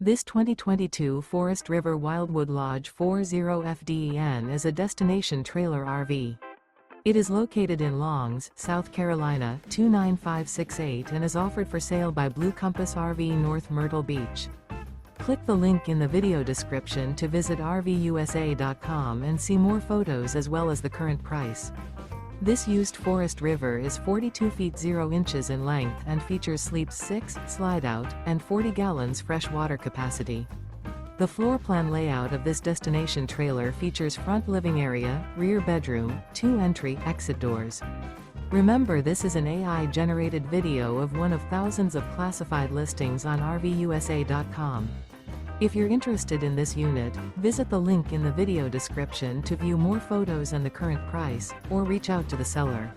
This 2022 Forest River Wildwood Lodge 40FDEN is a destination trailer RV. It is located in Longs, South Carolina 29568 and is offered for sale by Blue Compass RV North Myrtle Beach. Click the link in the video description to visit RVUSA.com and see more photos as well as the current price. This used Forest River is 42 feet 0 inches in length and features sleeps 6, slide-out, and 40 gallons fresh water capacity. The floor plan layout of this destination trailer features front living area, rear bedroom, 2 entry/exit doors. Remember, this is an AI-generated video of one of thousands of classified listings on RVUSA.com. If you're interested in this unit, visit the link in the video description to view more photos and the current price, or reach out to the seller.